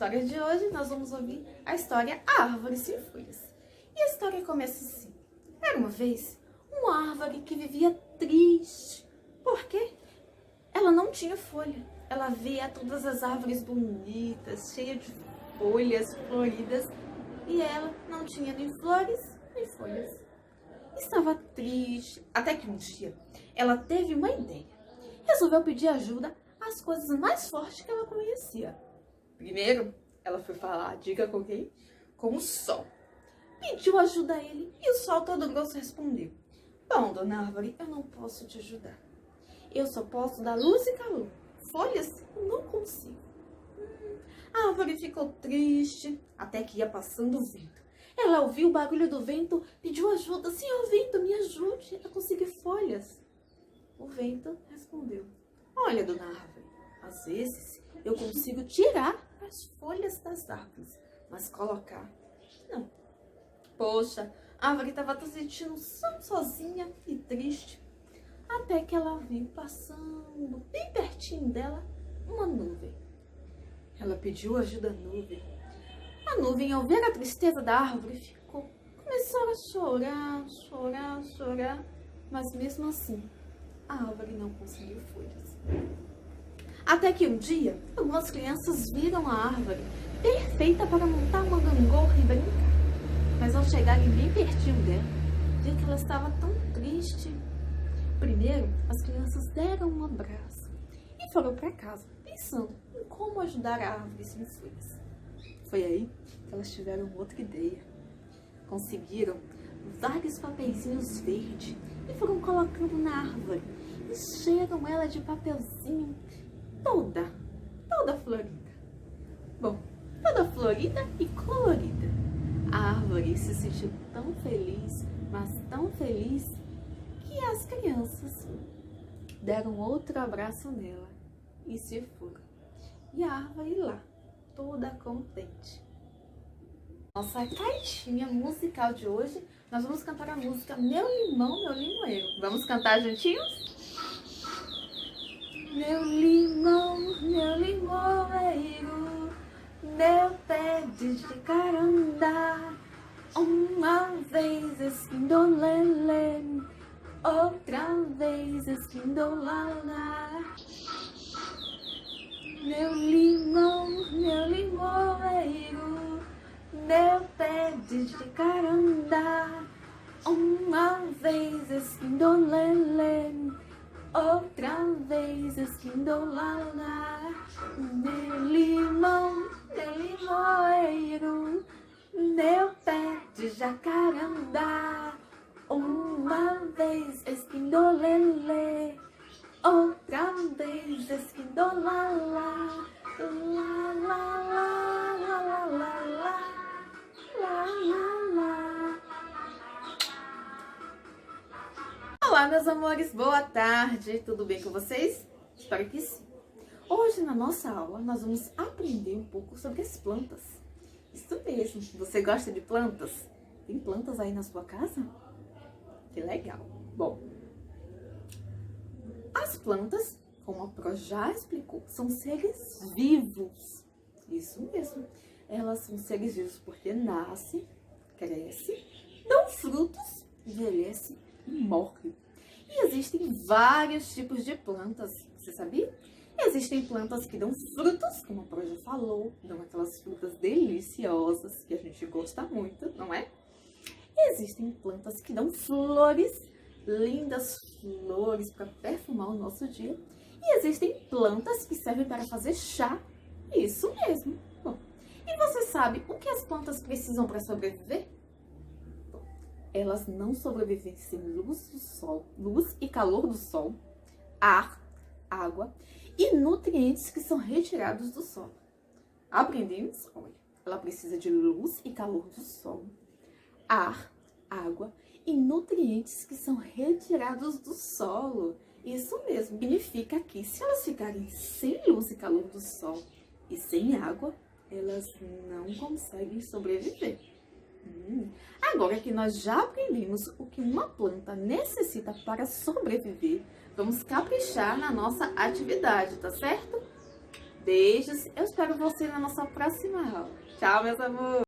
história de hoje, nós vamos ouvir a história Árvores Sem Folhas. E a história começa assim. Era uma vez uma árvore que vivia triste. Por quê? Ela não tinha folha. Ela via todas as árvores bonitas, cheias de folhas floridas, e ela não tinha nem flores, nem folhas. Estava triste, até que um dia ela teve uma ideia. Resolveu pedir ajuda às coisas mais fortes que ela conhecia. Primeiro, ela foi falar, diga com quem? Com o sol. Pediu ajuda a ele e o sol todo grosso respondeu: bom, dona árvore, eu não posso te ajudar. Eu só posso dar luz e calor. Folhas, eu não consigo. A árvore ficou triste, até que ia passando o vento. Ela ouviu o barulho do vento, pediu ajuda. Senhor vento, me ajude a conseguir folhas. O vento respondeu: olha, dona árvore, às vezes eu consigo tirar as folhas das árvores, mas colocar, não. Poxa, a árvore estava se sentindo sozinha e triste, até que ela viu passando bem pertinho dela uma nuvem. Ela pediu ajuda à nuvem. A nuvem, ao ver a tristeza da árvore, começou a chorar, mas mesmo assim, a árvore não conseguiu folhas. Até que um dia, algumas crianças viram a árvore, perfeita para montar uma gangorra e brincar. Mas ao chegarem bem pertinho dela, viram que ela estava tão triste. Primeiro, as crianças deram um abraço e foram para casa, pensando em como ajudar a árvore sem folhas. Foi aí que elas tiveram outra ideia. Conseguiram vários papeizinhos verdes e foram colocando na árvore. Encheram ela de papelzinho toda florida. Bom, toda florida e colorida. A árvore se sentiu tão feliz, mas tão feliz, que as crianças deram outro abraço nela e se foram. E a árvore lá, toda contente. Nossa caixinha musical de hoje, nós vamos cantar a música Meu Limão, Meu Limoeiro. Vamos cantar juntinhos? Meu limão, meu limoeiro, meu pé de jacarandá, uma vez esquindolele, outra vez esquindolalá. Meu limão, meu limoeiro, meu pé de jacarandá, uma vez esquindolele, outra vez esquindolalá. Meu limão, meu limoeiro, meu pé de jacarandá, uma vez esquindolele, outra vez esquindolalá. Lá, lá, lá, lá, lá, lá, lá, lá, lá. Olá, meus amores, boa tarde, tudo bem com vocês? Espero que sim. Hoje, na nossa aula, nós vamos aprender um pouco sobre as plantas. Isso mesmo, você gosta de plantas? Tem plantas aí na sua casa? Que legal! Bom, as plantas, como a Pro já explicou, são seres vivos. Isso mesmo, elas são seres vivos porque nascem, crescem, dão frutos, envelhecem e morre. E existem vários tipos de plantas, você sabia? Existem plantas que dão frutos, como a Pro já falou, dão aquelas frutas deliciosas que a gente gosta muito, não é? E existem plantas que dão flores, lindas flores para perfumar o nosso dia. E existem plantas que servem para fazer chá, isso mesmo. Bom, e você sabe o que as plantas precisam para sobreviver? Elas não sobrevivem sem luz do sol, luz e calor do sol, ar, água e nutrientes que são retirados do solo. Aprendemos? Olha, ela precisa de luz e calor do sol, ar, água e nutrientes que são retirados do solo. Isso mesmo. Significa que se elas ficarem sem luz e calor do sol e sem água, elas não conseguem sobreviver. Agora que nós já aprendemos o que uma planta necessita para sobreviver, vamos caprichar na nossa atividade, tá certo? Beijos. Eu espero você na nossa próxima aula. Tchau, meus amores.